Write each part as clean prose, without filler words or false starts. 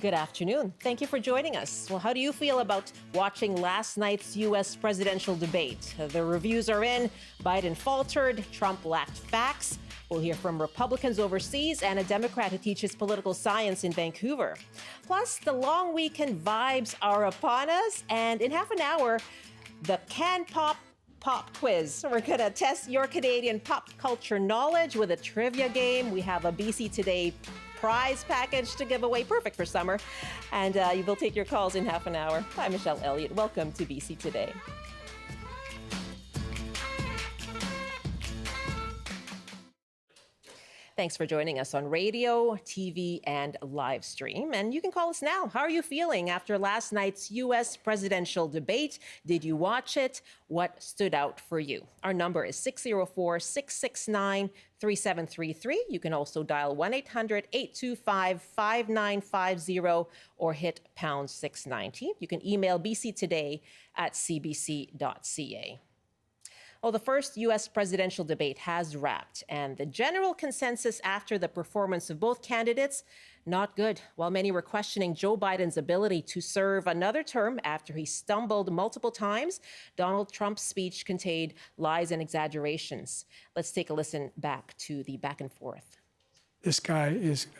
Good afternoon. Thank you for joining us. Well, how do you feel about watching last night's U.S. presidential debate? The reviews are in. Biden faltered. Trump lacked facts. We'll hear from Republicans overseas and a Democrat who teaches political science in Vancouver. Plus, the long weekend vibes are upon us. And in half an hour, the Can Pop quiz. We're going to test your Canadian pop culture knowledge with a trivia game. We have a BC Today prize package to give away, perfect for summer. And you will take your calls in half an hour. I'm Michelle Elliott. Welcome to BC Today. Thanks for joining us on radio, TV, and live stream. And you can call us now. How are you feeling after last night's U.S. presidential debate? Did you watch it? What stood out for you? Our number is 604-669-3733. You can also dial 1-800-825-5950 or hit pound 690. You can email bctoday@cbc.ca. Well, the first U.S. presidential debate has wrapped, and the general consensus after the performance of both candidates, not good. While many were questioning Joe Biden's ability to serve another term after he stumbled multiple times, Donald Trump's speech contained lies and exaggerations. Let's take a listen back to the back and forth. This guy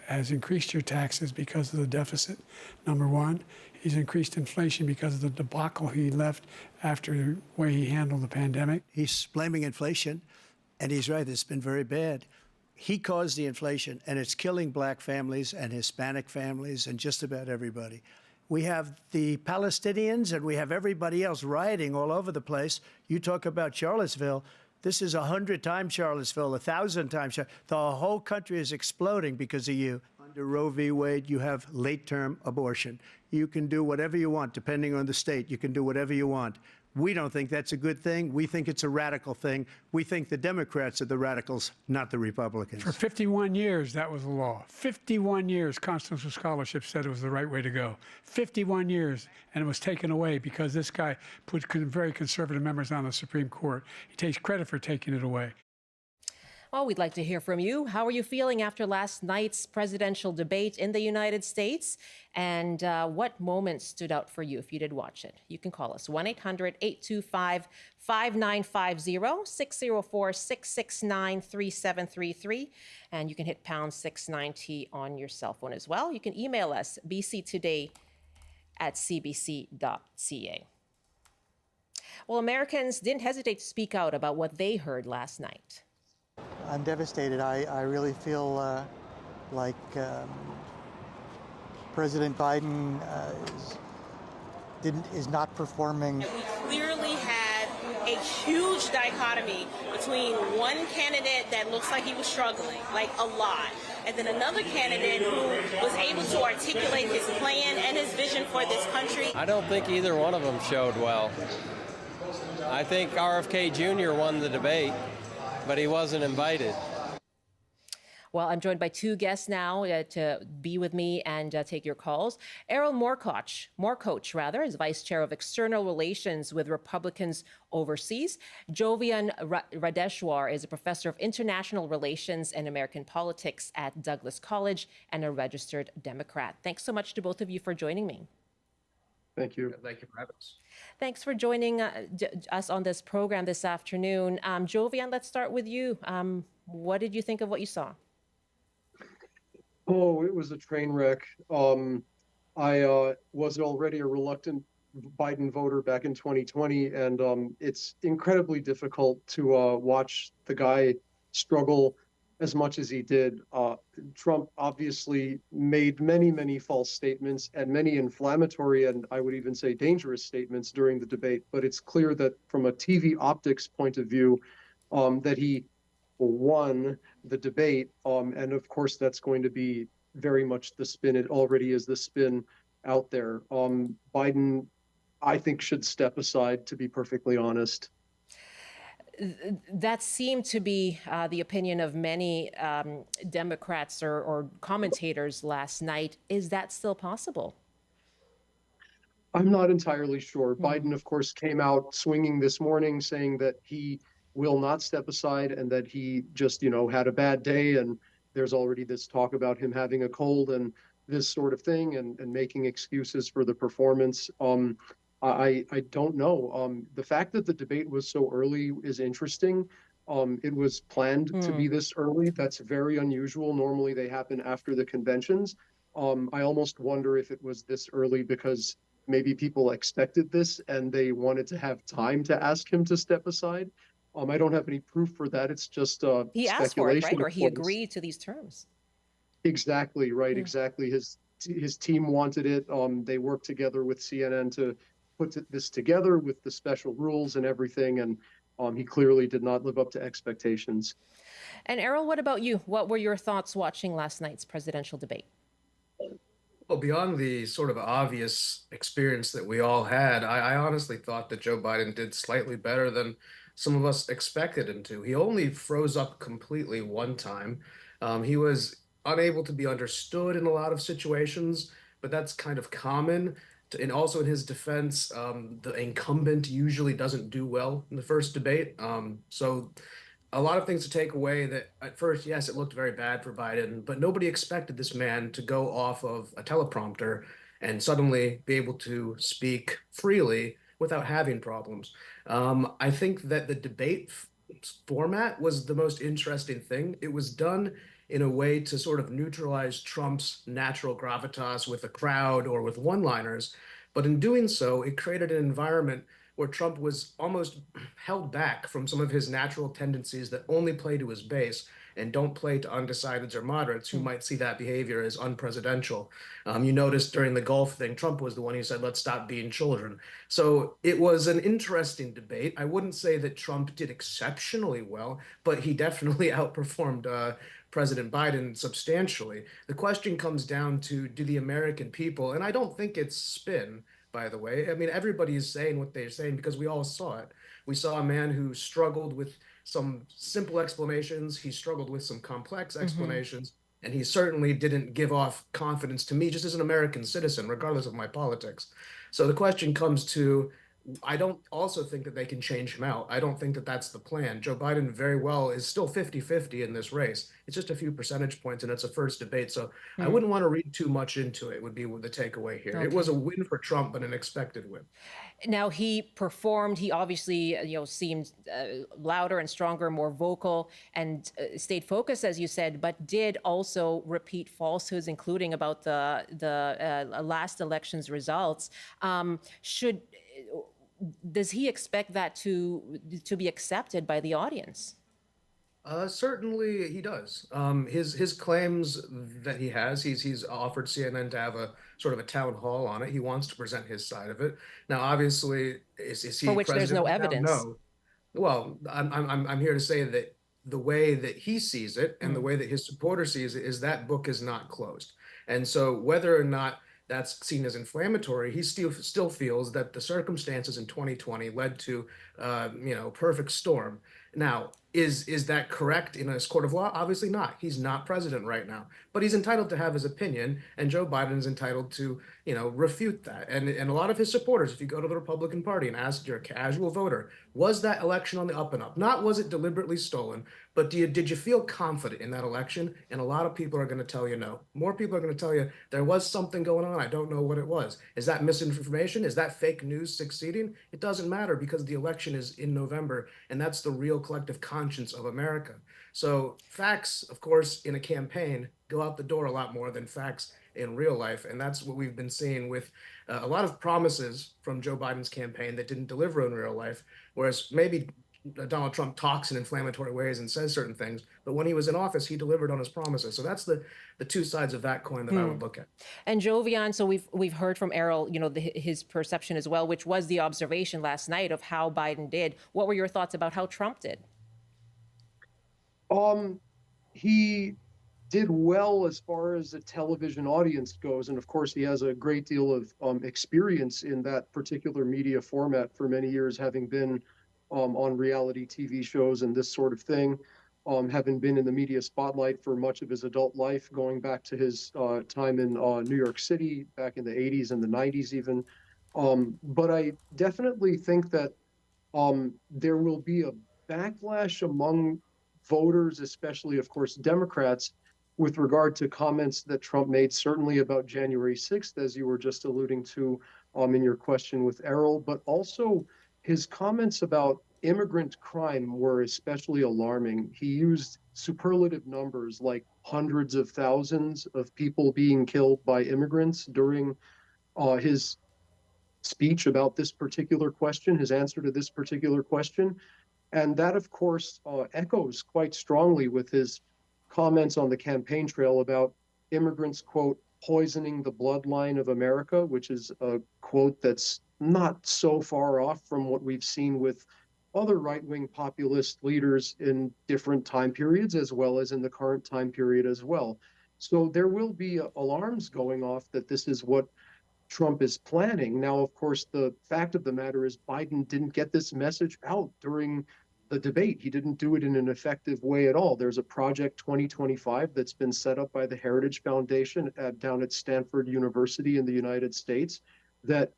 has increased your taxes because of the deficit, number one. He's increased inflation because of the debacle he left after the way he handled the pandemic. He's blaming inflation, and he's right, it's been very bad. He caused the inflation, and it's killing black families and Hispanic families and just about everybody. We have the Palestinians, and we have everybody else rioting all over the place. You talk about Charlottesville. This is 100 times Charlottesville, 1,000 times. The whole country is exploding because of you. Under Roe v. Wade, you have late-term abortion. You can do whatever you want, depending on the state. You can do whatever you want. We don't think that's a good thing. We think it's a radical thing. We think the Democrats are the radicals, not the Republicans. For 51 years, that was the law. 51 years, Constitutional Scholarship said it was the right way to go. 51 years, and it was taken away because this guy put very conservative members on the Supreme Court. He takes credit for taking it away. Well, we'd like to hear from you. How are you feeling after last night's presidential debate in the United States? And what moments stood out for you if you did watch it? You can call us 1-800-825-5950, 604-669-3733. And you can hit pound 690 on your cell phone as well. You can email us, bctoday@cbc.ca. Well, Americans didn't hesitate to speak out about what they heard last night. I'm devastated. I really feel like President Biden is not performing. We clearly had a huge dichotomy between one candidate that looks like he was struggling, like a lot, and then another candidate who was able to articulate his plan and his vision for this country. I don't think either one of them showed well. I think RFK Jr. won the debate, but he wasn't invited. Well, I'm joined by two guests now to be with me and take your calls. Errol Moorcoach is Vice Chair of External Relations with Republicans Overseas. Jovian Radeshwar is a Professor of International Relations and American Politics at Douglas College and a registered Democrat. Thanks so much to both of you for joining me. Thank you. Thank you for having us. Thanks for joining us on this program this afternoon. Jovian, let's start with you. What did you think of what you saw? Oh, it was a train wreck. I was already a reluctant Biden voter back in 2020, and it's incredibly difficult to watch the guy struggle as much as he did. Trump obviously made many false statements and many inflammatory and I would even say dangerous statements during the debate. But it's clear that from a TV optics point of view, that he won the debate. And of course, that's going to be very much the spin. It already is the spin out there. Biden, I think, should step aside, to be perfectly honest. That seemed to be the opinion of many Democrats or commentators last night. Is that still possible? I'm not entirely sure. Biden, of course, came out swinging this morning saying that he will not step aside and that he just, had a bad day. And there's already this talk about him having a cold. And this sort of thing and making excuses for the performance. I don't know. The fact that the debate was so early is interesting. It was planned to be this early. That's very unusual. Normally they happen after the conventions. I almost wonder if it was this early because maybe people expected this and they wanted to have time to ask him to step aside. I don't have any proof for that. It's just He asked for it, speculation, right? Or of he course. agreed to these terms. Exactly right. Exactly. His team wanted it. They worked together with CNN to put this together with the special rules and everything, and he clearly did not live up to expectations. And Errol, what about you? What were your thoughts watching last night's presidential debate? Well, beyond the sort of obvious experience that we all had, I honestly thought that Joe Biden did slightly better than some of us expected him to. He only froze up completely one time. He was unable to be understood in a lot of situations, but that's kind of common. And also in his defense, the incumbent usually doesn't do well in the first debate. So a lot of things to take away that at first, yes, it looked very bad for Biden, but nobody expected this man to go off of a teleprompter and suddenly be able to speak freely without having problems. I think that the debate format was the most interesting thing. It was done in a way to sort of neutralize Trump's natural gravitas with a crowd or with one-liners. But in doing so, it created an environment where Trump was almost held back from some of his natural tendencies that only play to his base and don't play to undecideds or moderates who might see that behavior as unpresidential. You noticed during the Gulf thing, Trump was the one who said, let's stop being children. So it was an interesting debate. I wouldn't say that Trump did exceptionally well, but he definitely outperformed President Biden substantially. The question comes down to, do the American people, and I don't think it's spin, by the way. I mean, everybody is saying what they're saying because we all saw it. We saw a man who struggled with some simple explanations. He struggled with some complex explanations. And he certainly didn't give off confidence to me just as an American citizen, regardless of my politics. So the question comes to, I don't also think that they can change him out. I don't think that that's the plan. Joe Biden very well is still 50-50 in this race. It's just a few percentage points and it's a first debate. So I wouldn't want to read too much into it, would be the takeaway here. Okay. It was a win for Trump, but an expected win. Now he performed. He obviously, seemed louder and stronger, more vocal, and stayed focused, as you said. But did also repeat falsehoods, including about the last election's results. Does he expect that to be accepted by the audience? Certainly he does. His claims that he has, he's offered CNN to have a sort of a town hall on it. He wants to present his side of it. Now, obviously, is he For which there's no president now? evidence. No. Well, I'm here to say that the way that he sees it and the way that his supporter sees it is that book is not closed. And so whether or not that's seen as inflammatory, he still feels that the circumstances in 2020 led to perfect storm. Now, is that correct in a court of law? Obviously not. He's not president right now, but he's entitled to have his opinion, and Joe Biden is entitled to, refute that. And a lot of his supporters, if you go to the Republican Party and ask your casual voter, was that election on the up and up? Not was it deliberately stolen, but did you feel confident in that election? And a lot of people are going to tell you no. More people are going to tell you there was something going on. I don't know what it was. Is that misinformation? Is that fake news succeeding? It doesn't matter because the election is in November, and that's the real collective conscience of America. So facts, of course, in a campaign go out the door a lot more than facts in real life. And that's what we've been seeing with a lot of promises from Joe Biden's campaign that didn't deliver in real life, whereas maybe Donald Trump talks in inflammatory ways and says certain things, but when he was in office, he delivered on his promises. So that's the two sides of that coin that I would look at. And Jovian, so we've heard from Errol, his perception as well, which was the observation last night of how Biden did. What were your thoughts about how Trump did? He did well as far as the television audience goes, and of course he has a great deal of experience in that particular media format for many years, having been on reality TV shows and this sort of thing, having been in the media spotlight for much of his adult life, going back to his time in New York City back in the 80s and the 90s even. But I definitely think that there will be a backlash among voters, especially, of course, Democrats, with regard to comments that Trump made, certainly about January 6th, as you were just alluding to in your question with Errol, but also his comments about immigrant crime were especially alarming. He used superlative numbers like hundreds of thousands of people being killed by immigrants during his speech about this particular question, his answer to this particular question. And that, of course, echoes quite strongly with his comments on the campaign trail about immigrants, quote, poisoning the bloodline of America, which is a quote that's not so far off from what we've seen with other right-wing populist leaders in different time periods, as well as in the current time period as well. So there will be alarms going off that this is what Trump is planning. Now, of course, the fact of the matter is Biden didn't get this message out during the debate. He didn't do it in an effective way at all. There's a Project 2025 that's been set up by the Heritage Foundation down at Stanford University in the United States that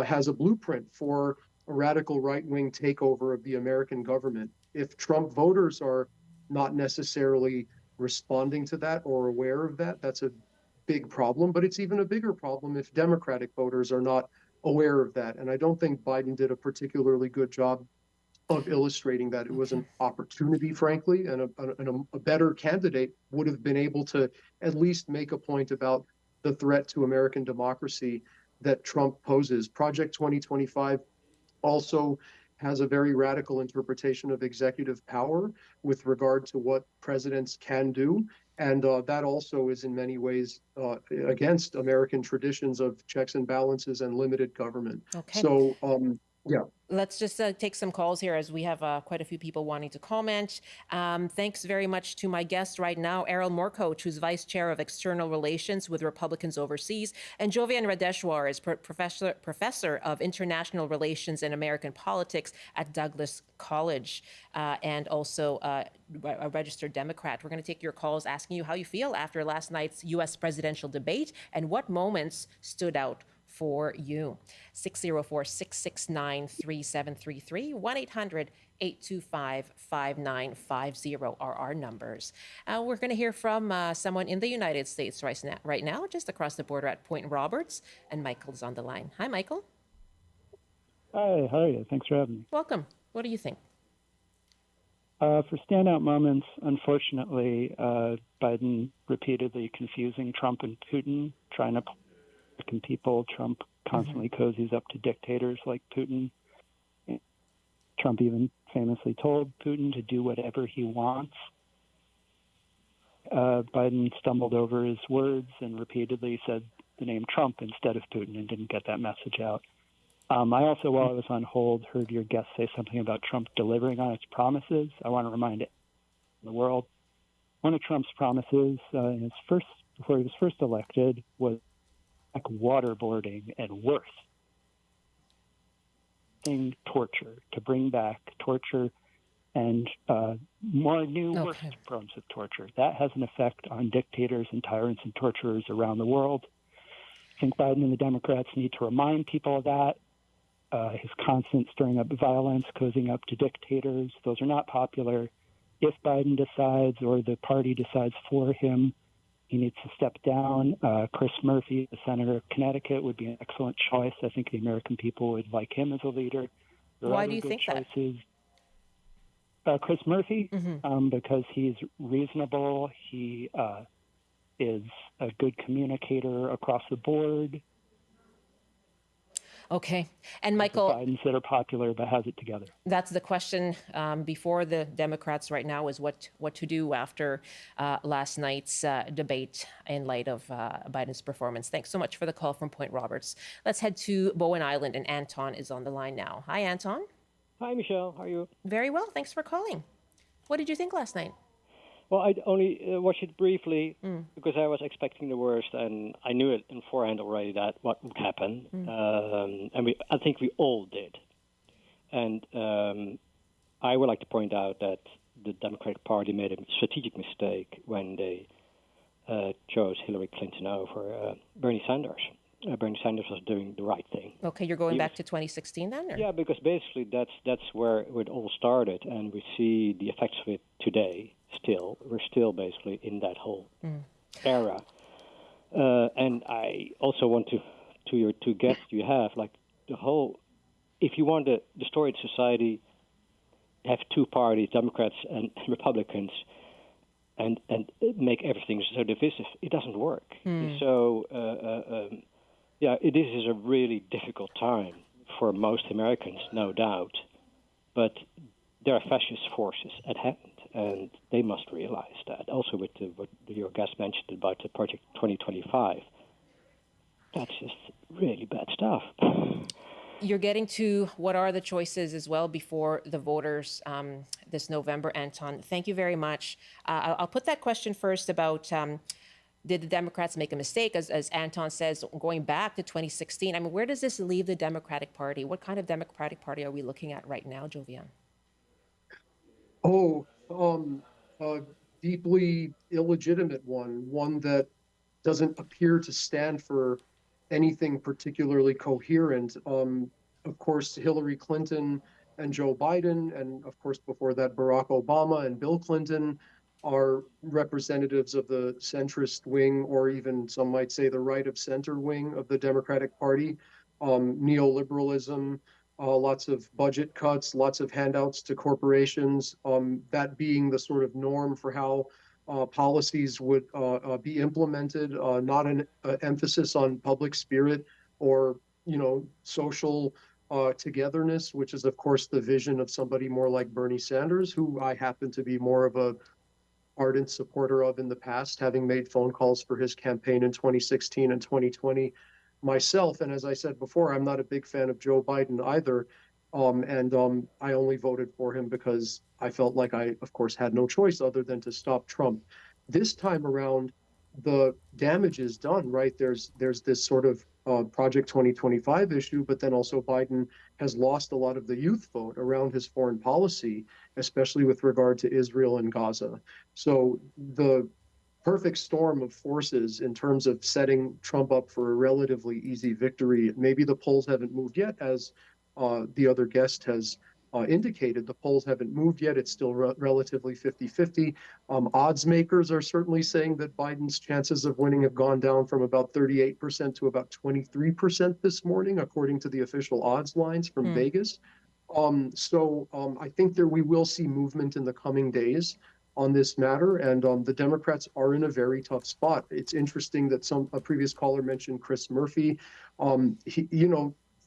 has a blueprint for a radical right-wing takeover of the American government. If Trump voters are not necessarily responding to that or aware of that, that's a big problem, but it's even a bigger problem if Democratic voters are not aware of that. And I don't think Biden did a particularly good job of illustrating that. It was an opportunity, frankly, and a better candidate would have been able to at least make a point about the threat to American democracy that Trump poses. Project 2025 also has a very radical interpretation of executive power with regard to what presidents can do. And that also is in many ways against American traditions of checks and balances and limited government. Okay. So, yeah. Let's just take some calls here as we have quite a few people wanting to comment. Thanks very much to my guest right now, Errol Morcoach, who's Vice Chair of External Relations with Republicans Overseas, and Jovian Radeshwar is Professor of International Relations and American Politics at Douglas College, and also a registered Democrat. We're going to take your calls asking you how you feel after last night's U.S. presidential debate and what moments stood out for you. 604-669-3733, 1-800-825-5950 are our numbers. We're going to hear from someone in the United States right now, just across the border at Point Roberts, and Michael's on the line. Hi, Michael. Hi, how are you? Thanks for having me. Welcome. What do you think? For standout moments, unfortunately, Biden repeatedly confusing Trump and Putin, trying to American people. Trump constantly cozies up to dictators like Putin. Trump even famously told Putin to do whatever he wants. Biden stumbled over his words and repeatedly said the name Trump instead of Putin and didn't get that message out. I also, while I was on hold, heard your guest say something about Trump delivering on its promises. I want to remind the world, one of Trump's promises before he was first elected was waterboarding and worse, torture, to bring back torture and more worse forms of torture. That has an effect on dictators and tyrants and torturers around the world. I think Biden and the Democrats need to remind people of that. His constant stirring up violence, cozying up to dictators, those are not popular. If Biden decides or the party decides for him, he needs to step down. Chris Murphy, the senator of Connecticut, would be an excellent choice. I think the American people would like him as a leader. Why do you think choices. Chris Murphy, because he's reasonable. He is a good communicator across the board. Okay. And Michael, Bidens that are popular but has it together. That's the question before the Democrats right now is what to do after last night's debate in light of Biden's performance. Thanks so much for the call from Point Roberts. Let's head to Bowen Island, and Anton is on the line now. Hi, Anton. Hi, Michelle. How are you? Very well. Thanks for calling. What did you think last night? Well, I only watched it briefly because I was expecting the worst, and I knew it in forehand already that what would happen, and I think we all did. And I would like to point out that the Democratic Party made a strategic mistake when they chose Hillary Clinton over Bernie Sanders. Bernie Sanders was doing the right thing. Okay, you're going back to 2016 then? Or? Yeah, because basically that's where it all started, and we see the effects of it today. We're still basically in that whole era. And I also want to your two guests you have, like the whole, if you want a destroyed society, have two parties, Democrats and Republicans, and make everything so divisive, it doesn't work. So, this is a really difficult time for most Americans, no doubt. But there are fascist forces at hand, and they must realize that. Also, with what your guest mentioned about the Project 2025, that's just really bad stuff. You're getting to what are the choices as well before the voters this November, Anton. Thank you very much. I'll put that question first about did the Democrats make a mistake? As Anton says, going back to 2016, I mean, where does this leave the Democratic Party? What kind of Democratic Party are we looking at right now, Jovian? A deeply illegitimate one that doesn't appear to stand for anything particularly coherent. Of course, Hillary Clinton and Joe Biden, and of course, before that, Barack Obama and Bill Clinton are representatives of the centrist wing, or even some might say the right of center wing of the Democratic Party. Neoliberalism, lots of budget cuts, lots of handouts to corporations, that being the sort of norm for how policies would be implemented, not an emphasis on public spirit or, social togetherness, which is, of course, the vision of somebody more like Bernie Sanders, who I happen to be more of a ardent supporter of in the past, having made phone calls for his campaign in 2016 and 2020 myself. And as I said before, I'm not a big fan of Joe Biden either. I only voted for him because I felt like I, of course, had no choice other than to stop Trump. This time around, the damage is done, right? There's this sort of Project 2025 issue, but then also Biden has lost a lot of the youth vote around his foreign policy, especially with regard to Israel and Gaza. So the perfect storm of forces in terms of setting Trump up for a relatively easy victory. Maybe the polls haven't moved yet, as the other guest has indicated. The polls haven't moved yet. It's still relatively 50-50. Odds makers are certainly saying that Biden's chances of winning have gone down from about 38% to about 23% this morning, according to the official odds lines from Vegas. I think we will see movement in the coming days on this matter, and the Democrats are in a very tough spot. It's interesting that a previous caller mentioned Chris Murphy.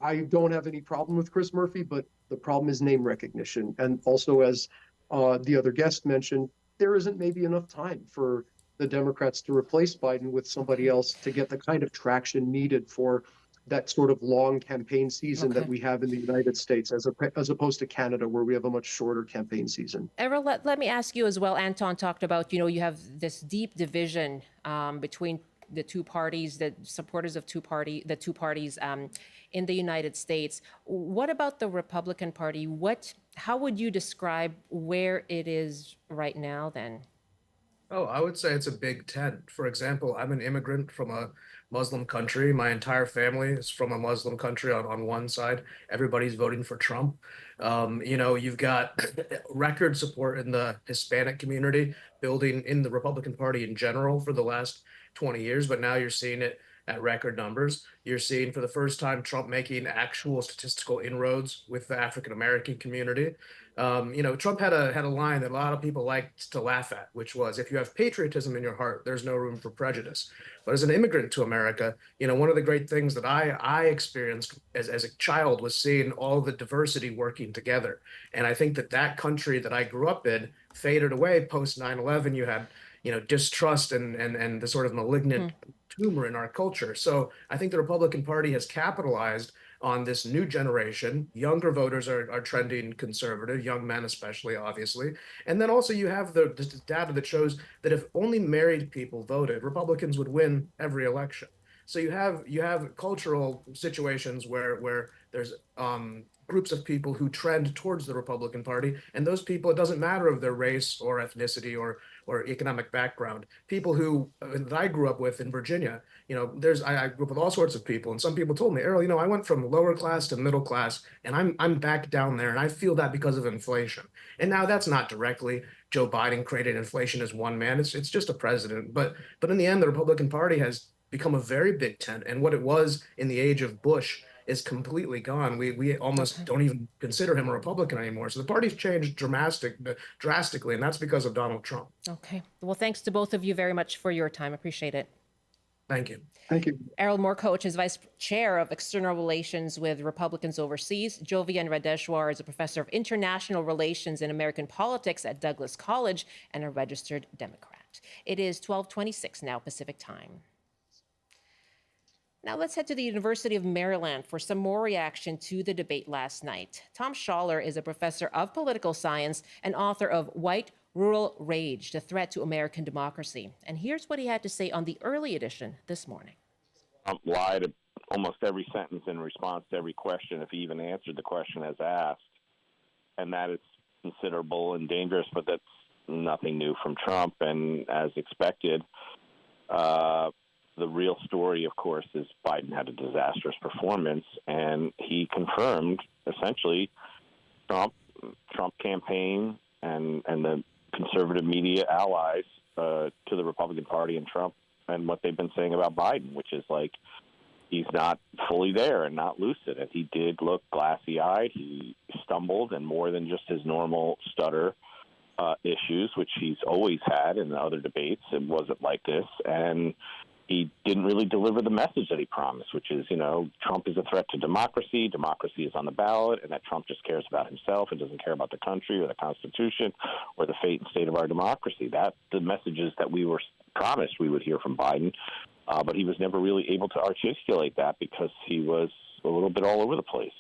I don't have any problem with Chris Murphy, but the problem is name recognition. And also, as the other guest mentioned, there isn't maybe enough time for the Democrats to replace Biden with somebody else to get the kind of traction needed for that sort of long campaign season that we have in the United States, as opposed to Canada, where we have a much shorter campaign season. Errol, let me ask you as well. Anton talked about, you have this deep division between the two parties, the supporters of the two parties in the United States. What about the Republican Party? How would you describe where it is right now then? Oh, I would say it's a big tent. For example, I'm an immigrant from a Muslim country. My entire family is from a Muslim country on one side. Everybody's voting for Trump. You've got record support in the Hispanic community, building in the Republican Party in general for the last 20 years, but now you're seeing it at record numbers. You're seeing for the first time Trump making actual statistical inroads with the African American community. Trump had a line that a lot of people liked to laugh at, which was, if you have patriotism in your heart, there's no room for prejudice. But as an immigrant to America, one of the great things that I experienced as a child was seeing all the diversity working together. And I think that country that I grew up in faded away post 9/11. You had distrust and the sort of malignant tumor in our culture. So I think the Republican Party has capitalized on this new generation. Younger voters are trending conservative, young men especially, obviously. And then also you have the data that shows that if only married people voted, Republicans would win every election. So you have cultural situations where there's groups of people who trend towards the Republican Party, and those people, it doesn't matter of their race or ethnicity or economic background. People who that I grew up with in Virginia, I grew up with all sorts of people, and some people told me, Errol, I went from lower class to middle class, and I'm back down there, and I feel that because of inflation. And now that's not directly Joe Biden created inflation as one man. It's just a president, but in the end, the Republican Party has become a very big tent, and what it was in the age of Bush is completely gone. We almost don't even consider him a Republican anymore. So the party's changed drastically, and that's because of Donald Trump. Okay. Well, thanks to both of you very much for your time. Appreciate it. Thank you. Thank you. Errol Moorcoach is Vice Chair of External Relations with Republicans Overseas. Jovian Radeshwar is a Professor of International Relations and American Politics at Douglas College and a registered Democrat. It is 12:26 now Pacific Time. Now let's head to the University of Maryland for some more reaction to the debate last night. Tom Schaller is a professor of political science and author of White Rural Rage, The Threat to American Democracy. And here's what he had to say on the early edition this morning. Lied almost every sentence in response to every question, if he even answered the question as asked. And that is considerable and dangerous, but that's nothing new from Trump. And as expected, the real story, of course, is Biden had a disastrous performance, and he confirmed essentially Trump campaign and the conservative media allies to the Republican Party and Trump and what they've been saying about Biden, which is like he's not fully there and not lucid. And he did look glassy-eyed. He stumbled, and more than just his normal stutter issues, which he's always had in the other debates. It wasn't like this. And he didn't really deliver the message that he promised, which is, Trump is a threat to democracy. Democracy is on the ballot, and that Trump just cares about himself and doesn't care about the country or the Constitution or the fate and state of our democracy. That's the messages that we were promised we would hear from Biden, but he was never really able to articulate that because he was a little bit all over the place.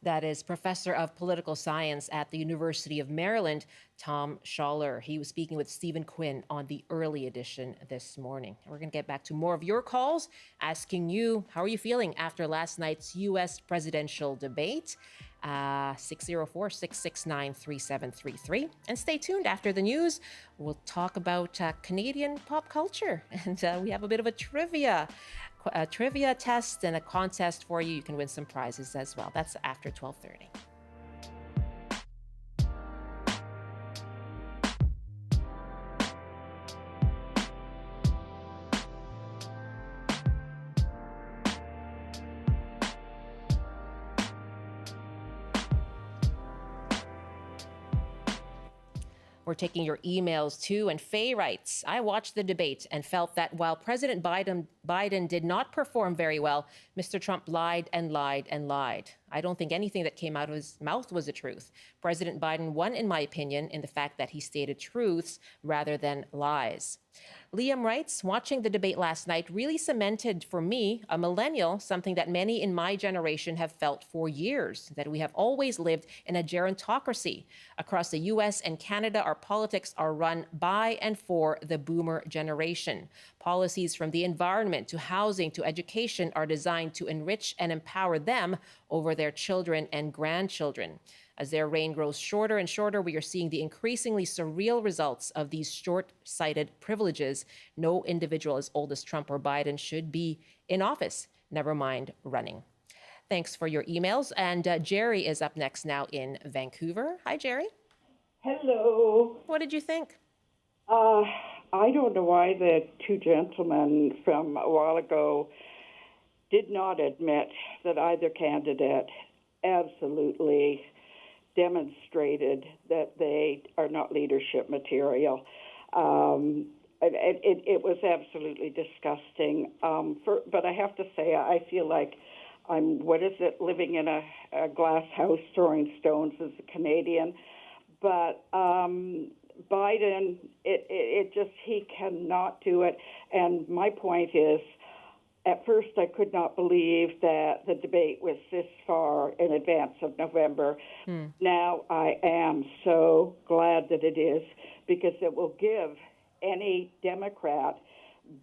That is Professor of Political Science at the University of Maryland, Tom Schaller. He was speaking with Stephen Quinn on the early edition this morning. We're going to get back to more of your calls, asking you, how are you feeling after last night's U.S. presidential debate? 604-669-3733. And stay tuned after the news. We'll talk about Canadian pop culture. And we have a bit of a trivia test and a contest for you. You can win some prizes as well. That's after 12:30. We're taking your emails too. And Faye writes, I watched the debate and felt that while President Biden did not perform very well, Mr. Trump lied and lied and lied. I don't think anything that came out of his mouth was the truth. President Biden won, in my opinion, in the fact that he stated truths rather than lies. Liam writes, watching the debate last night really cemented for me, a millennial, something that many in my generation have felt for years, that we have always lived in a gerontocracy. Across the US and Canada, our politics are run by and for the boomer generation. Policies from the environment to housing to education are designed to enrich and empower them over their children and grandchildren. As their reign grows shorter and shorter, we are seeing the increasingly surreal results of these short-sighted privileges. No individual as old as Trump or Biden should be in office, never mind running. Thanks for your emails. And Jerry is up next now in Vancouver. Hi, Jerry. Hello. What did you think? I don't know why the two gentlemen from a while ago did not admit that either candidate absolutely demonstrated that they are not leadership material. It was absolutely disgusting. But I have to say, I feel like I'm, living in a glass house throwing stones as a Canadian. But Biden, he cannot do it. And my point is, at first, I could not believe that the debate was this far in advance of November. Now I am so glad that it is, because it will give any Democrat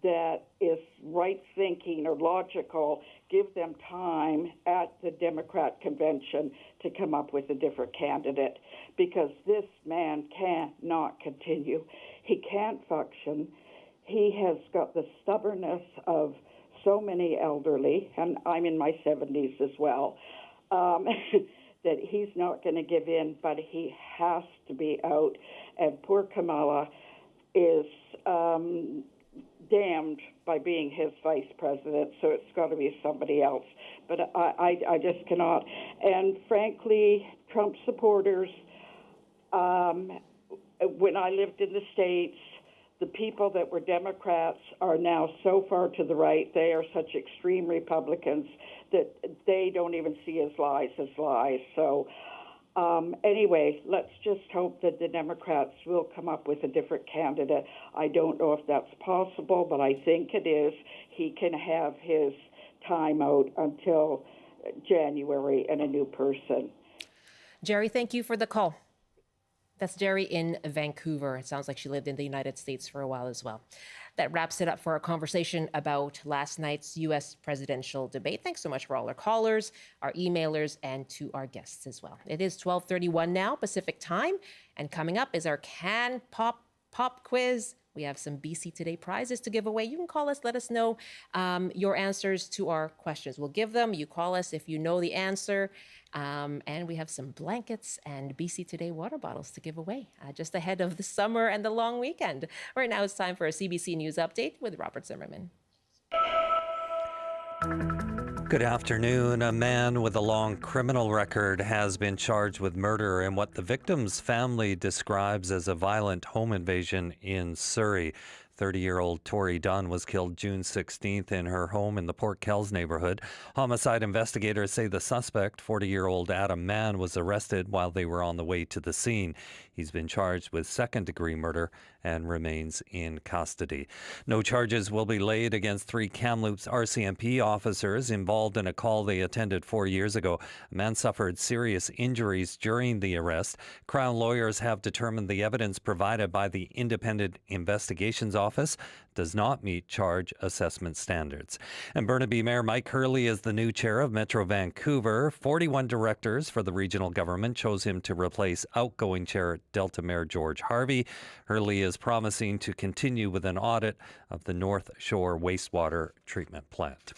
that is right thinking or logical, give them time at the Democrat convention to come up with a different candidate, because this man cannot continue. He can't function. He has got the stubbornness of so many elderly, and I'm in my 70s as well, that he's not going to give in, but he has to be out. And poor Kamala is damned by being his vice president, so it's got to be somebody else. But I just cannot. And frankly, Trump supporters, when I lived in the States, the people that were Democrats are now so far to the right. They are such extreme Republicans that they don't even see his lies as lies. So anyway, let's just hope that the Democrats will come up with a different candidate. I don't know if that's possible, but I think it is. He can have his time out until January and a new person. Jerry, thank you for the call. That's Jerry in Vancouver. It sounds like she lived in the United States for a while as well. That wraps it up for our conversation about last night's U.S. presidential debate. Thanks so much for all our callers, our emailers, and to our guests as well. It is 12:31 now, Pacific time. And coming up is our Can Pop quiz. We have some BC Today prizes to give away. You can call us, let us know your answers to our questions. We'll give them. You call us if you know the answer. And we have some blankets and BC Today water bottles to give away just ahead of the summer and the long weekend. Right now it's time for a CBC News Update with Robert Zimmerman. Good afternoon. A man with a long criminal record has been charged with murder in what the victim's family describes as a violent home invasion in Surrey. 30-year-old Tori Dunn was killed June 16th in her home in the Port Kells neighborhood. Homicide investigators say the suspect, 40-year-old Adam Mann, was arrested while they were on the way to the scene. He's been charged with second-degree murder and remains in custody. No charges will be laid against 3 Kamloops RCMP officers involved in a call they attended 4 years ago. A man suffered serious injuries during the arrest. Crown lawyers have determined the evidence provided by the Independent Investigations Office does not meet charge assessment standards. And Burnaby Mayor Mike Hurley is the new chair of Metro Vancouver. 41 directors for the regional government chose him to replace outgoing chair Delta Mayor George Harvey. Hurley is promising to continue with an audit of the North Shore wastewater treatment plant.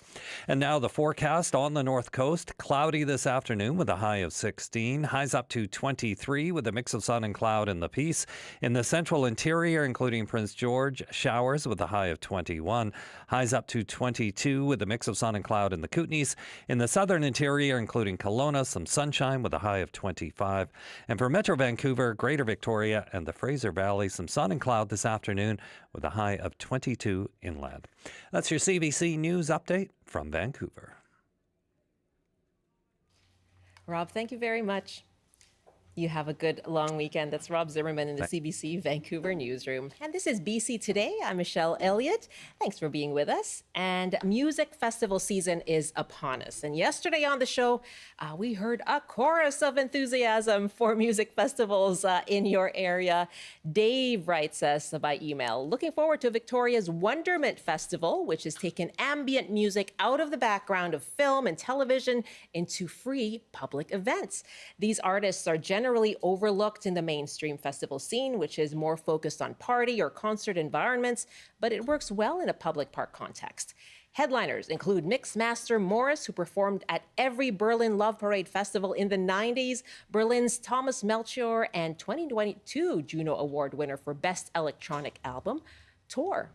And now the forecast on the North Coast. Cloudy this afternoon with a high of 16. Highs up to 23 with a mix of sun and cloud in the Peace. In the central interior, including Prince George, showers with a high of 21. Highs up to 22 with a mix of sun and cloud in the Kootenays. In the southern interior, including Kelowna, some sunshine with a high of 25. And for Metro Vancouver, Greater Victoria, and the Fraser Valley, some sun and cloud this afternoon with a high of 22 inland. That's your CBC News Update from Vancouver. Rob, thank you very much. You have a good long weekend. That's Rob Zimmerman in the CBC Vancouver newsroom. And this is BC Today. I'm Michelle Elliott. Thanks for being with us. And music festival season is upon us. And yesterday on the show, we heard a chorus of enthusiasm for music festivals in your area. Dave writes us by email, looking forward to Victoria's Wonderment Festival, which has taken ambient music out of the background of film and television into free public events. These artists are generally overlooked in the mainstream festival scene, which is more focused on party or concert environments, but it works well in a public park context. Headliners include Mixmaster Morris, who performed at every Berlin Love Parade festival in the 90s, Berlin's Thomas Melchior, and 2022 Juno Award winner for Best Electronic Album, Tor.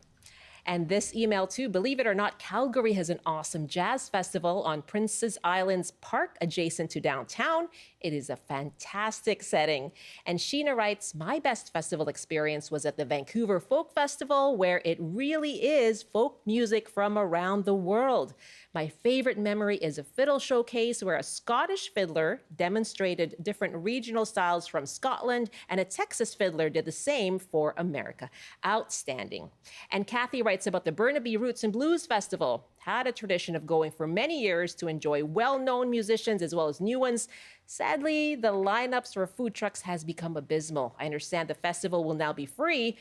And this email too, believe it or not, Calgary has an awesome jazz festival on Princess Island's Park adjacent to downtown. It is a fantastic setting. And Sheena writes, my best festival experience was at the Vancouver Folk Festival, where it really is folk music from around the world. My favorite memory is a fiddle showcase where a Scottish fiddler demonstrated different regional styles from Scotland, and a Texas fiddler did the same for America. Outstanding. And Kathy writes about the Burnaby Roots and Blues Festival. Had a tradition of going for many years to enjoy well-known musicians as well as new ones. Sadly, the lineups for food trucks has become abysmal. I understand the festival will now be free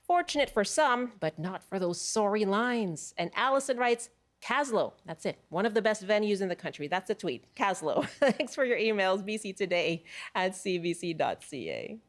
Fortunate for some, but not for those sorry lines. And Allison writes, Caslo, that's it. One of the best venues in the country. That's a tweet. Caslo. Thanks for your emails, bctoday@cbc.ca.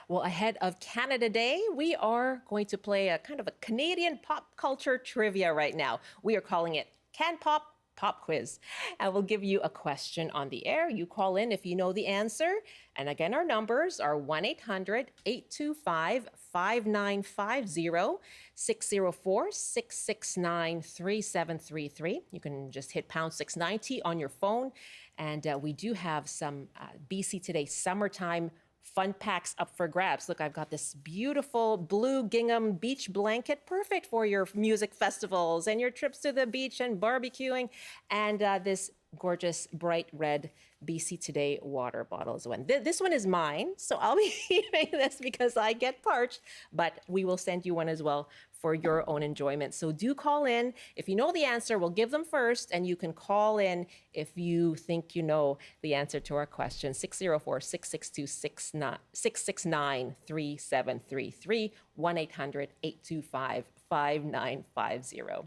Well, ahead of Canada Day, we are going to play a kind of a Canadian pop culture trivia right now. We are calling it Can Pop Pop Quiz. And we'll give you a question on the air. You call in if you know the answer. And again, our numbers are 1-800-825-5950, 604-669-3733. You can just hit pound 690 on your phone. And we do have some BC Today summertime fun packs up for grabs. Look, I've got this beautiful blue gingham beach blanket, perfect for your music festivals and your trips to the beach and barbecuing, and this gorgeous bright red BC Today water bottle as well. This one is mine, so I'll be eating this because I get parched, but we will send you one as well for your own enjoyment. So do call in. If you know the answer, we'll give them first, and you can call in if you think you know the answer to our question. 604-662-669-3733, 1-800-825-5950.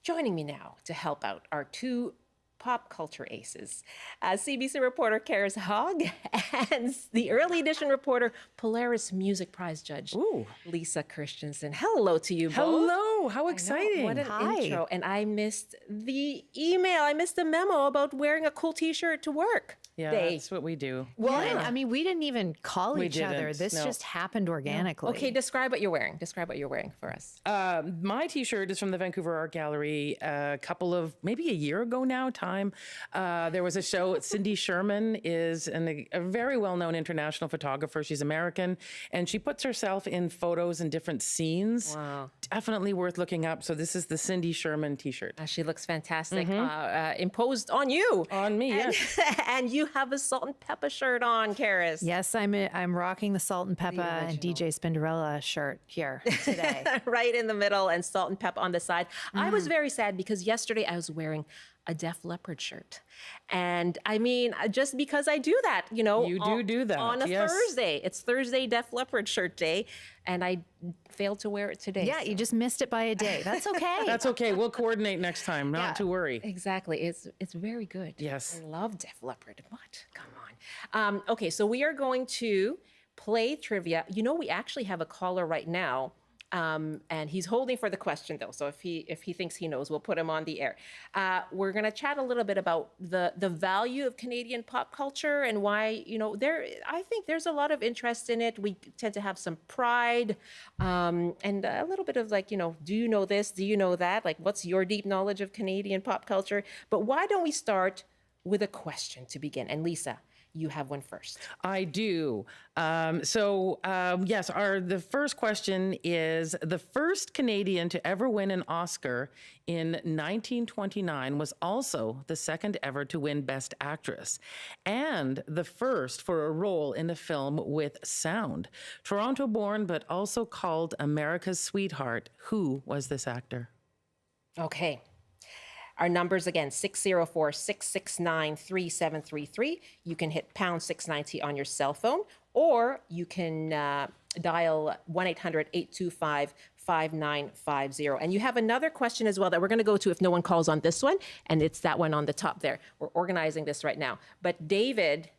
Joining me now to help out are two pop culture aces, CBC reporter Karis Hogg and the early edition reporter, Polaris Music Prize judge, Lisa Christensen. Hello to you both. Hello, how exciting. What an Hi. intro. And I missed the email. I missed the memo about wearing a cool t-shirt to work. Yeah, Day. that's what we do. Well, and, I mean, we didn't even call We each other. didn't, This no. just happened organically. Okay, describe what you're wearing. Describe what you're wearing for us. My t-shirt is from the Vancouver Art Gallery maybe a year ago now time. There was a show. Cindy Sherman is a very well-known international photographer. She's American, and she puts herself in photos in different scenes. Wow. Definitely worth looking up. So this is the Cindy Sherman t-shirt. She looks fantastic. Imposed on you. On me, yes. And you have a salt and pepper shirt on, Karis. Yes, I'm rocking the Salt and Pepper and DJ Spinderella shirt here today. Right in the middle and salt and pep on the side. I was very sad because yesterday I was wearing a Def Leppard shirt. And I mean, just because I do that, you know. You do that, on a yes. Thursday. It's Thursday Def Leppard shirt day. And I failed to wear it today. Yeah, you just missed it by a day. That's okay. That's okay. We'll coordinate next time. Not to worry. Exactly. It's very good. Yes. I love Def Leppard. What? Come on. Okay, so we are going to play trivia. You know, we actually have a caller right now. And he's holding for the question, though. So if he thinks he knows, we'll put him on the air. We're going to chat a little bit about the value of Canadian pop culture and why, you know, I think there's a lot of interest in it. We tend to have some pride and a little bit of like, you know, do you know this? Do you know that? Like, what's your deep knowledge of Canadian pop culture? But why don't we start with a question to begin? And Lisa, you have one first. I do. Yes, the first question is, the first Canadian to ever win an Oscar in 1929 was also the second ever to win Best Actress and the first for a role in a film with sound. Toronto-born, but also called America's Sweetheart. Who was this actor? Okay. Our numbers again, 604-669-3733. You can hit pound 690 on your cell phone, or you can dial 1-800-825-5950. And you have another question as well that we're going to go to if no one calls on this one, and it's that one on the top there. We're organizing this right now. But David,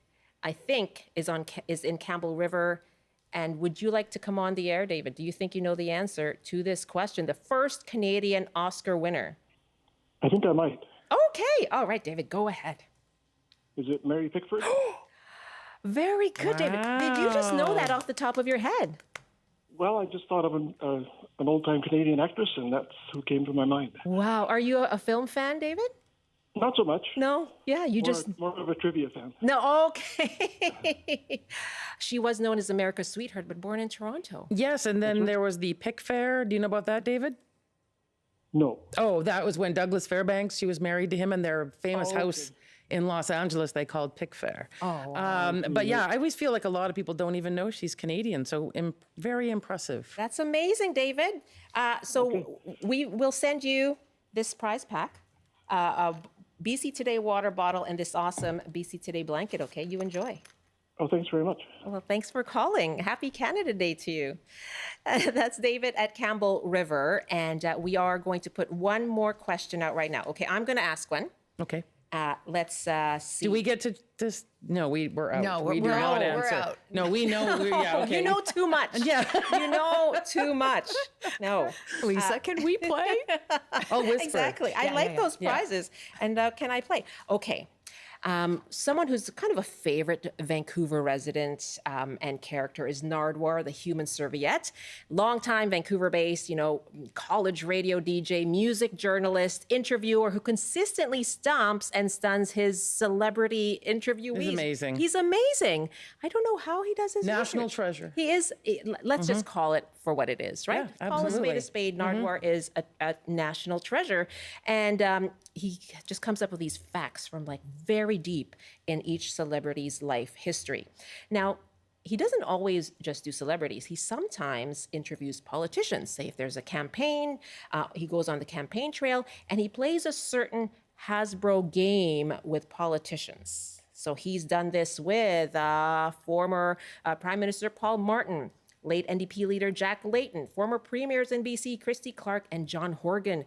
I think, is in Campbell River. And would you like to come on the air, David? Do you think you know the answer to this question? The first Canadian Oscar winner. I think I might. Okay. All right, David, go ahead. Is it Mary Pickford? Very good, David. Did you just know that off the top of your head? Well, I just thought of an old-time Canadian actress, and that's who came to my mind. Wow. Are you a film fan, David? Not so much. No? Yeah, more of a trivia fan. No, okay. She was known as America's Sweetheart, but born in Toronto. Yes, and then there was the Pick Fair. Do you know about that, David? No. Oh, that was when Douglas Fairbanks, she was married to him in their famous house in Los Angeles they called Pickfair. Oh, wow. But yeah, I always feel like a lot of people don't even know she's Canadian. So very impressive. That's amazing, David. So we will send you this prize pack, a BC Today water bottle, and this awesome BC Today blanket. Okay, you enjoy. Oh, thanks very much. Well, thanks for calling. Happy Canada Day to you. That's David at Campbell River. And we are going to put one more question out right now. Okay, I'm going to ask one. Okay. Let's see. Do we get to just? No, we're out. No, we do we're not out. answer. We're out. No, we know. Yeah, okay. You know too much. Yeah. You know too much. No. Lisa, can we play? Oh, whisper. Exactly. I like those Yeah. prizes. And can I play? Okay. Someone who's kind of a favorite Vancouver resident and character is Nardwuar, the human serviette. Longtime Vancouver-based, college radio DJ, music journalist, interviewer who consistently stomps and stuns his celebrity interviewees. He's amazing. He's amazing. I don't know how he does his National research. treasure. He is. Let's just call it for what it is, right? Yeah, Call a absolutely. spade. Nardwuar is a national treasure. And he just comes up with these facts from like very deep in each celebrity's life history. Now, he doesn't always just do celebrities. He sometimes interviews politicians. Say if there's a campaign, he goes on the campaign trail and he plays a certain Hasbro game with politicians. So he's done this with former Prime Minister Paul Martin, late NDP leader Jack Layton, former premiers in BC Christy Clark, and John Horgan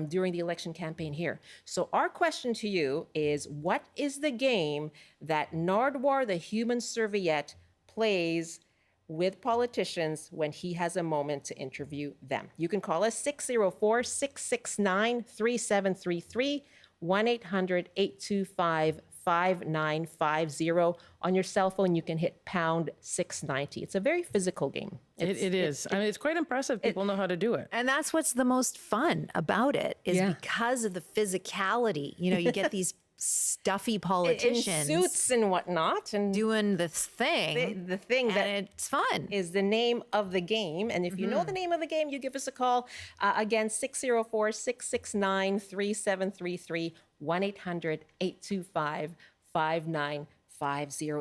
during the election campaign here. So our question to you is, what is the game that Nardwuar, the human serviette, plays with politicians when he has a moment to interview them? You can call us 604-669-3733, 1-800-825-5950. On your cell phone, you can hit pound 690. It's a very physical game. It is. I mean, it's quite impressive. People know how to do it. And that's what's the most fun about it is because of the physicality. You get these stuffy politicians in suits and whatnot, and doing this thing. The thing that it's fun is the name of the game. And if you know the name of the game, you give us a call. Again, 604-669-3733, 1-800-825-5950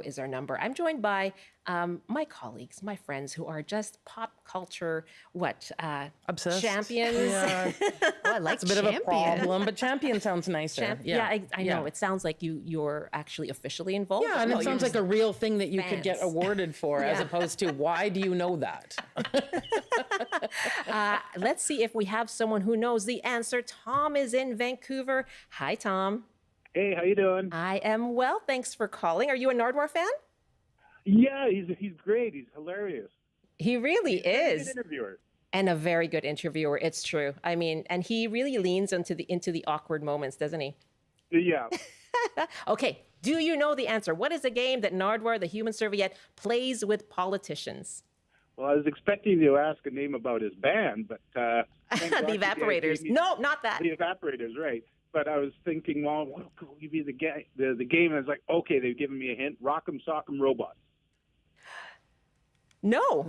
is our number. I'm joined by my colleagues, my friends who are just pop culture, obsessed champions. Yeah. I like it's a bit of a problem, but champion sounds nicer. I know. It sounds like you're actually officially involved. Yeah, and it sounds like a real thing that you could get awarded for, as opposed to why do you know that? Let's see if we have someone who knows the answer. Tom is in Vancouver. Hi, Tom. Hey, how you doing? I am well. Thanks for calling. Are you a Nardwuar fan? Yeah, he's great. He's hilarious. He really is. He's a good interviewer. And a very good interviewer. It's true. I mean, and he really leans into the awkward moments, doesn't he? Yeah. Okay. Do you know the answer? What is a game that Nardwuar, the human serviette, plays with politicians? Well, I was expecting you to ask a name about his band, but the Evaporators. No, not that. The Evaporators, right? But I was thinking, well, what could be the game? The game. I was like, okay, they've given me a hint. Rock'em Sock'em Robots. No. But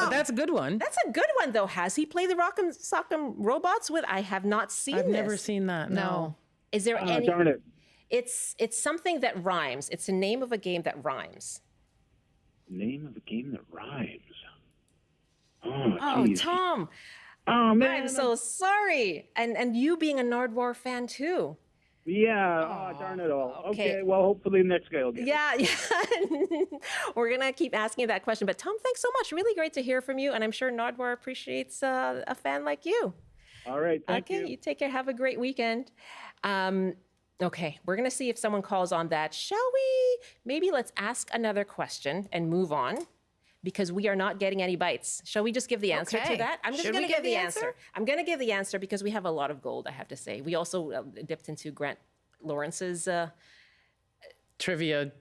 that's a good one. That's a good one, though. Has he played the Rock'em Sock'em Robots with? I have not seen I've this. never seen that. No. Is there any? Darn it. It's something that rhymes. It's the name of a game that rhymes. Name of a game that rhymes. Oh, geez. Tom. Oh, man. I'm so sorry. And you being a Nardwuar fan, too. Yeah. Darn it all. Okay. Okay. Well, hopefully the next guy will get it. Yeah. We're going to keep asking you that question. But Tom, thanks so much. Really great to hear from you. And I'm sure Nardwuar appreciates a fan like you. All right. Thank you. Okay. You take care. Have a great weekend. Okay. We're going to see if someone calls on that. Shall we? Maybe let's ask another question and move on, because we are not getting any bites. Shall we just give the answer to that? I'm just going to give the answer. I'm going to give the answer because we have a lot of gold, I have to say. We also dipped into Grant Lawrence's trivia.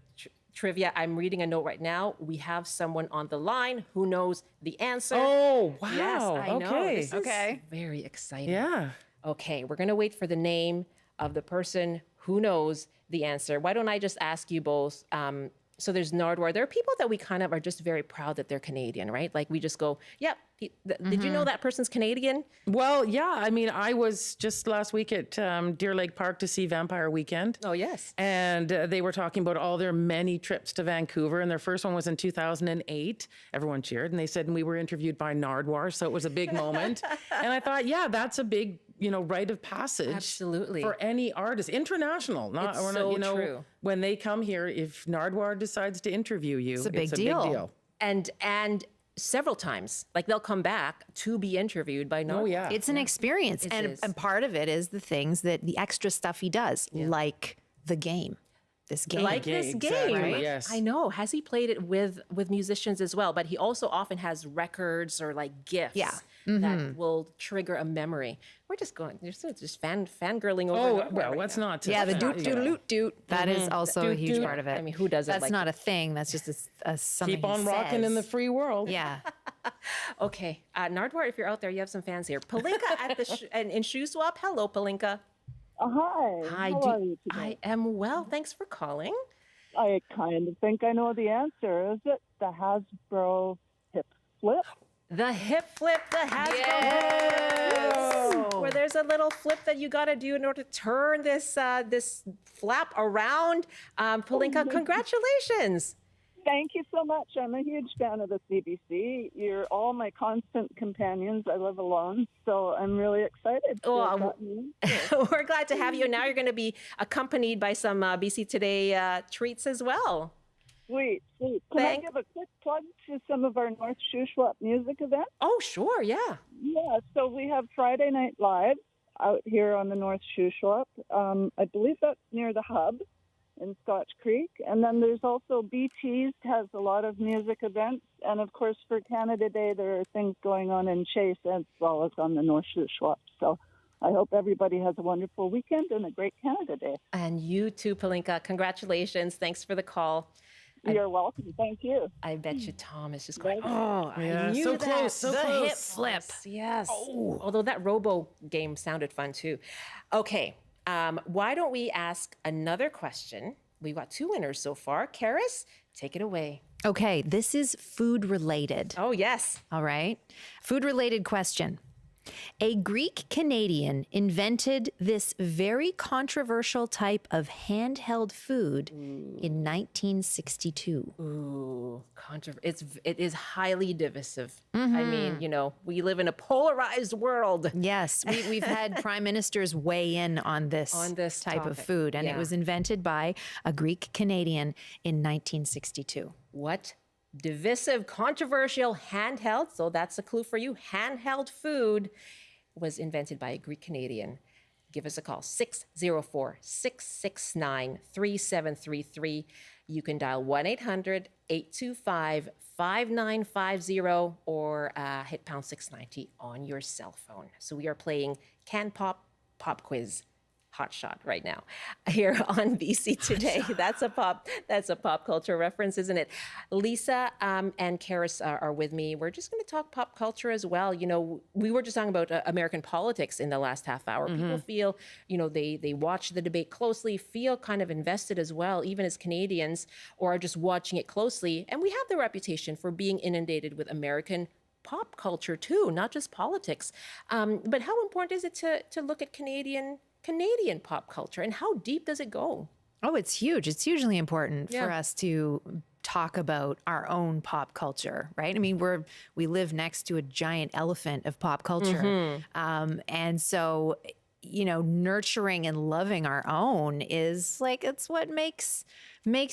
I'm reading a note right now. We have someone on the line who knows the answer. Oh, wow. Yes, I know. Okay. This is very exciting. Yeah. Okay, we're going to wait for the name of the person who knows the answer. Why don't I just ask you both, So there's Nardwuar. There are people that we kind of are just very proud that they're Canadian, right? Like we just go, yep. Did you know that person's Canadian? Well, yeah. I mean, I was just last week at Deer Lake Park to see Vampire Weekend. Oh, yes. And they were talking about all their many trips to Vancouver. And their first one was in 2008. Everyone cheered. And they said, and we were interviewed by Nardwuar. So it was a big moment. And I thought, yeah, that's a big, rite of passage. Absolutely. For any artist, international. It's so true. When they come here, if Nardwuar decides to interview you, it's a big deal. And several times, like they'll come back to be interviewed by Nardwuar. Oh, yeah. It's an experience. And part of it is the things that the extra stuff he does, like the game. This game. Like this game. Exactly, Right? yes. I know. Has he played it with musicians as well? But he also often has records or like gifts that will trigger a memory. We're just going, just fangirling over. Oh, well, what's not to the doot. That is also a huge part of it. I mean, who does it? That's not a thing. That's just a something Keep on he rocking says. in the free world. Yeah. Okay. Nardwuar, if you're out there, you have some fans here. Palinka at the in Shoe Swap. Hello, Palinka. Hi. Hi. How are you today? I am well. Thanks for calling. I kind of think I know the answer. Is it the Hasbro hip flip? The hip flip, the Hasbro hip. Where there's a little flip that you got to do in order to turn this this flap around. Palinka, congratulations. Thank you so much. I'm a huge fan of the CBC. You're all my constant companions. I live alone, so I'm really excited. We're glad to have you. Now you're going to be accompanied by some BC Today treats as well. Sweet. Can I give a quick plug to some of our North Shuswap music events? Oh, sure, yeah. Yeah, so we have Friday Night Live out here on the North Shuswap. I believe that's near the hub in Scotch Creek. And then there's also BT's has a lot of music events. And of course, for Canada Day, there are things going on in Chase as well as on the North Shuswap. So I hope everybody has a wonderful weekend and a great Canada Day. And you too, Palinka. Congratulations. Thanks for the call. You're welcome. Thank you. I bet you Tom is just going, yeah, I knew so that. close, so the close. hip flip. Yes. Oh. Although that Robo game sounded fun too. Okay. Why don't we ask another question? We've got 2 winners so far. Karis, take it away. Okay, this is food related. Oh, yes. All right. Food related question. A Greek Canadian invented this very controversial type of handheld food in 1962. Ooh, it is highly divisive. I mean, we live in a polarized world. Yes, we've had prime ministers weigh in on this type of food, and it was invented by a Greek Canadian in 1962. What? Divisive, controversial, handheld. So that's a clue for you. Handheld food was invented by a Greek Canadian. Give us a call, 604-669-3733. You can dial 1-800-825-5950 or hit pound 690 on your cell phone. So we are playing Can Pop Quiz. Hot shot right now here on BC Today. That's a pop culture reference, isn't it? Lisa and Karis are with me. We're just going to talk pop culture as well. We were just talking about American politics in the last half hour. People feel, they watch the debate closely, feel kind of invested as well, even as Canadians, or are just watching it closely. And we have the reputation for being inundated with American pop culture too, not just politics. But how important is it to look at Canadian pop culture, and how deep does it go? Oh, it's huge. It's hugely important for us to talk about our own pop culture, right? I mean, we live next to a giant elephant of pop culture. And so, nurturing and loving our own is it's what makes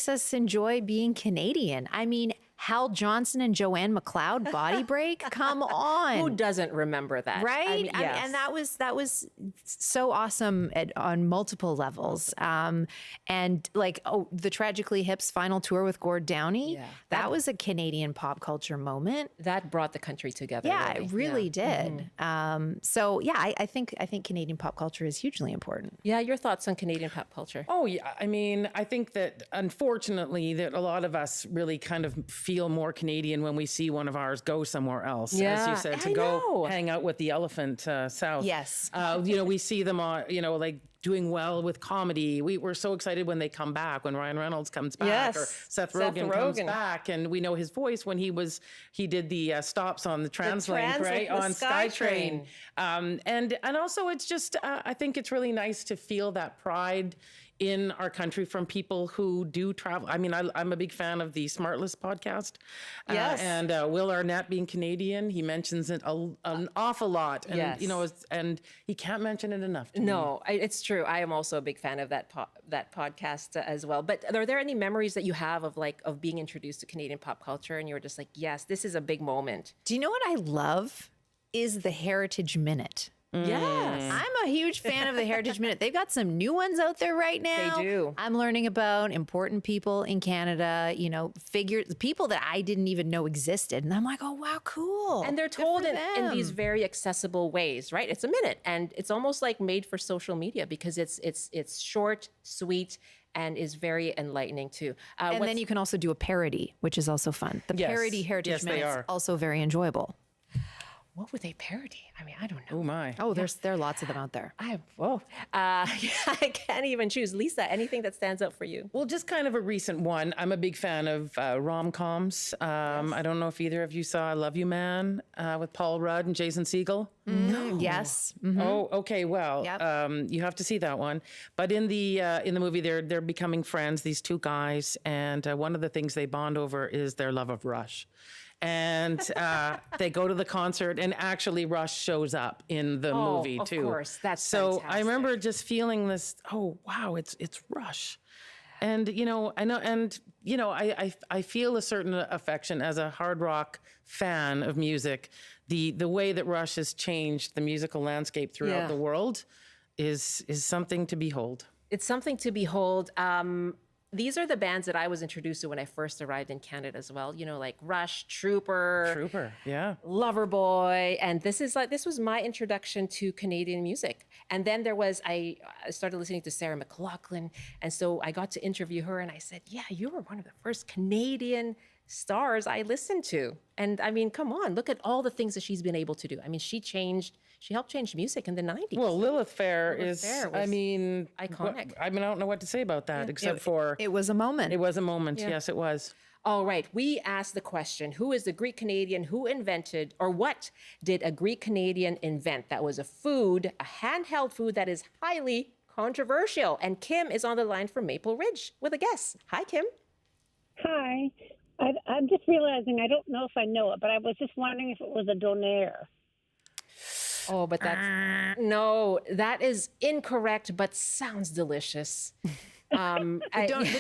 us enjoy being Canadian. I mean, Hal Johnson and Joanne McLeod body break. Come on. Who doesn't remember that? Right? I mean, yes. And that was so awesome on multiple levels. And the Tragically Hip's final tour with Gord Downey. Yeah. That was a Canadian pop culture moment. That brought the country together. Yeah, really. It really did. I think Canadian pop culture is hugely important. Yeah, your thoughts on Canadian pop culture? Oh yeah, I mean, I think that unfortunately that a lot of us really kind of feel feel more Canadian when we see one of ours go somewhere else. As Yeah, you said, to I go know. hang out with the elephant south. Yes. We see them on, like doing well with comedy. We're so excited when they come back, when Ryan Reynolds comes back, Yes. or Seth Seth Rogen comes Rogen. back, and we know his voice when he did the stops on the TransLink, right, the on SkyTrain. And also it's just I think it's really nice to feel that pride in our country from people who do travel. I mean, I'm a big fan of the Smartless podcast. Yes. And Will Arnett being Canadian, he mentions it an awful lot. And, Yes. and he can't mention it enough to me. No, it's true. I am also a big fan of that podcast as well. But are there any memories that you have of being introduced to Canadian pop culture and you were just like, yes, this is a big moment? Do you know what I love? Is the Heritage Minute. Yes. I'm a huge fan of the Heritage Minute. They've got some new ones out there right now. They do. I'm learning about important people in Canada, people that I didn't even know existed. And I'm like, oh, wow, cool. And they're Good told for in these them. very accessible ways, right? It's a minute, and it's almost like made for social media because it's short, sweet, and is very enlightening too. And then you can also do a parody, which is also fun. The Yes. parody Heritage Yes, they Minute is are. also very enjoyable. What would they parody? I mean, I don't know. Oh, my. Oh, there are lots of them out there. I can't even choose. Lisa, anything that stands out for you? Well, just kind of a recent one. I'm a big fan of rom-coms. I don't know if either of you saw I Love You Man with Paul Rudd and Jason Segel. No. Yes. Mhm. Oh, okay. Well, Yep. you have to see that one. But in the movie, they're becoming friends. These two guys, and one of the things they bond over is their love of Rush. And they go to the concert, and actually Rush shows up in the movie of too. course. That's so. fantastic. I remember just feeling this. Oh wow, it's Rush, and I know, and I feel a certain affection as a hard rock fan of music. The way that Rush has changed the musical landscape throughout Yeah. the world is something to behold. It's something to behold. These are the bands that I was introduced to when I first arrived in Canada as well. Like Rush, Trooper, Yeah. Loverboy, and this was my introduction to Canadian music. And then I started listening to Sarah McLachlan, and so I got to interview her, and I said, "Yeah, you were one of the first Canadian stars I listened to." And I mean, come on, look at all the things that she's been able to do. I mean, she helped change music in the 90s. Well, Lilith Fair Lilith is, Fair I was mean, iconic. I don't know what to say about that, except for It was a moment. it was a moment. Yeah. Yes, it was. All right, we asked the question, who is the Greek Canadian who invented, or what did a Greek Canadian invent that was a handheld food that is highly controversial? And Kim is on the line from Maple Ridge with a guess. Hi, Kim. Hi. I'm just realizing I don't know if I know it, but I was just wondering if it was a donaire. Oh, but no, that is incorrect, but sounds delicious. The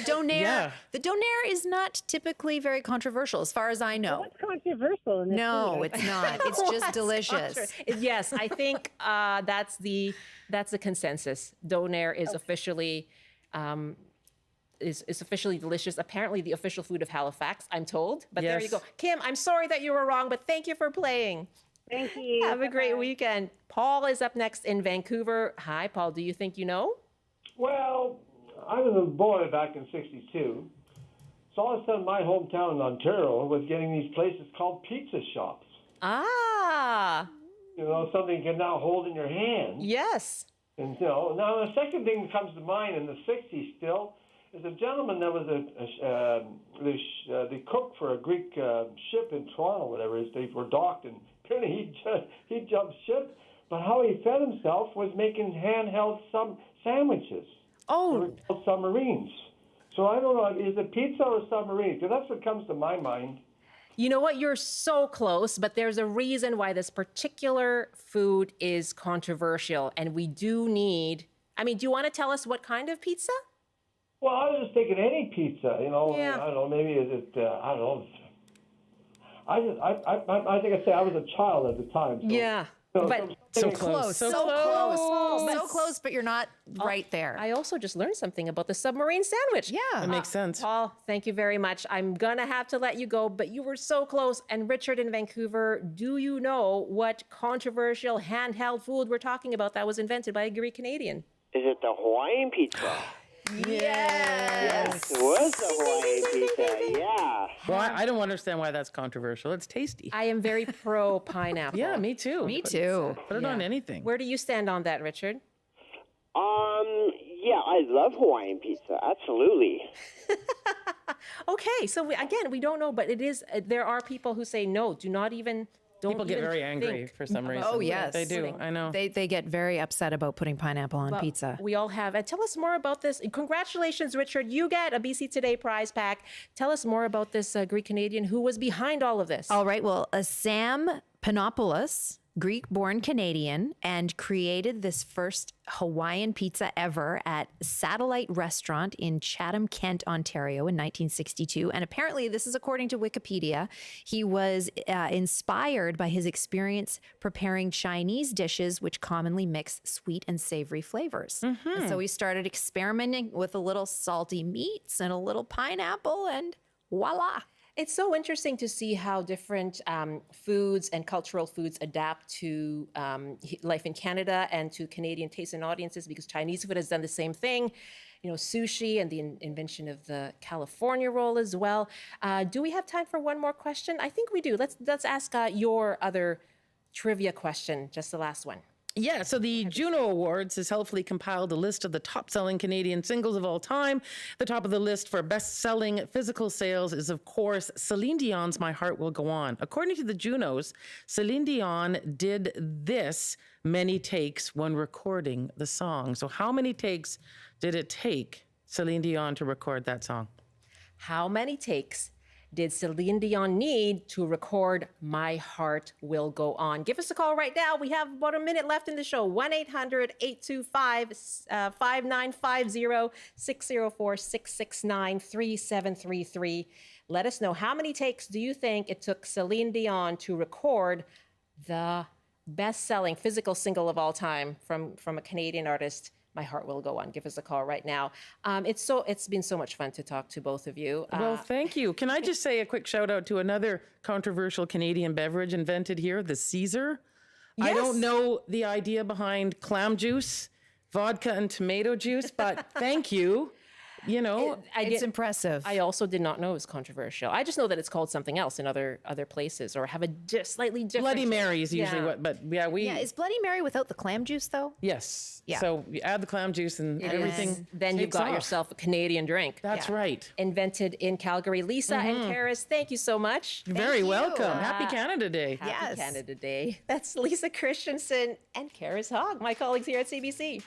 donaire, Yeah. the donaire is not typically very controversial, as far as I know. What's controversial in this No, food? it's not. It's just delicious. Yes, I think that's the consensus. Donaire is officially is officially delicious. Apparently, the official food of Halifax, I'm told. But there you Yes. go, Kim. I'm sorry that you were wrong, but thank you for playing. Thank you. Have a great weekend. Paul is up next in Vancouver. Hi, Paul. Do you think you know? Well, I was a boy back in '62. So all of a sudden, my hometown in Ontario was getting these places called pizza shops. Ah. Something you can now hold in your hand. Yes. And now the second thing that comes to mind in the '60s still is a gentleman that was the cook for a Greek ship in Toronto, whatever it is. They were docked, and apparently he jumped ship. But how he fed himself was making handheld sandwiches. Oh, submarines. So I don't know, is it pizza or submarine? Because that's what comes to my mind. You know what? You're so close, but there's a reason why this particular food is controversial, and we do need. I mean, do you want to tell us what kind of pizza? Well, I was just thinking any pizza, Yeah. I don't know, maybe is it, I don't know. I think I'd say I was a child at the time. So, Yeah. But so close. So close, but you're not right there. I also just learned something about the submarine sandwich. Yeah. That makes sense. Paul, thank you very much. I'm going to have to let you go, but you were so close. And Richard in Vancouver, do you know what controversial handheld food we're talking about that was invented by a Greek Canadian? Is it the Hawaiian pizza? Yes. It was a Hawaiian pizza, yeah. Well, I don't understand why that's controversial. It's tasty. I am very pro pineapple. Yeah, me too. Me too. Put it on anything. Where do you stand on that, Richard? Yeah, I love Hawaiian pizza. Absolutely. Okay, so we don't know, but it is. There are people who say no. Do not even. Don't People get even very angry think for some reason. Oh, yes. They do. I know. They get very upset about putting pineapple on But pizza. We all have. And tell us more about this. Congratulations, Richard. You get a BC Today prize pack. Tell us more about this Greek Canadian who was behind all of this. All right. Well, Sam Panopoulos, Greek-born Canadian, and created this first Hawaiian pizza ever at Satellite Restaurant in Chatham, Kent, Ontario in 1962. And apparently, this is according to Wikipedia, he was inspired by his experience preparing Chinese dishes, which commonly mix sweet and savory flavors. And so he started experimenting with a little salty meats and a little pineapple, and voila. It's so interesting to see how different foods and cultural foods adapt to life in Canada and to Canadian tastes and audiences, because Chinese food has done the same thing. You know, sushi and the invention of the California roll as well. Do we have time for one more question? I think we do. Let's ask your other trivia question, just the last one. Yeah, so the Juno Awards has helpfully compiled a list of the top-selling Canadian singles of all time. The top of the list for best-selling physical sales is, of course, Celine Dion's My Heart Will Go On. According to the Junos, Celine Dion did this many takes when recording the song. So how many takes did it take Celine Dion to record that song? How many takes did Celine Dion need to record My Heart Will Go On? Give us a call right now. We have about a minute left in the show. 1-800-825-5950, 604-669-3733. Let us know, how many takes do you think it took Celine Dion to record the best-selling physical single of all time from a Canadian artist, My Heart Will Go On? Give us a call right now. It's been so much fun to talk to both of you. Well, thank you. Can I just say a quick shout out to another controversial Canadian beverage invented here, the Caesar? Yes. I don't know the idea behind clam juice, vodka and tomato juice, but thank you. You know, it's impressive. I also did not know it was controversial. I just know that it's called something else in other places, or have a slightly different. Bloody Mary is usually what, but yeah, is Bloody Mary without the clam juice though? Yes. Yeah. So you add the clam juice and everything. Then you've got yourself a Canadian drink. That's right. Invented in Calgary. Lisa and Karis, thank you so much. You're very welcome. Happy Canada Day. Happy Canada Day. That's Lisa Christensen and Karis Hogg, my colleagues here at CBC.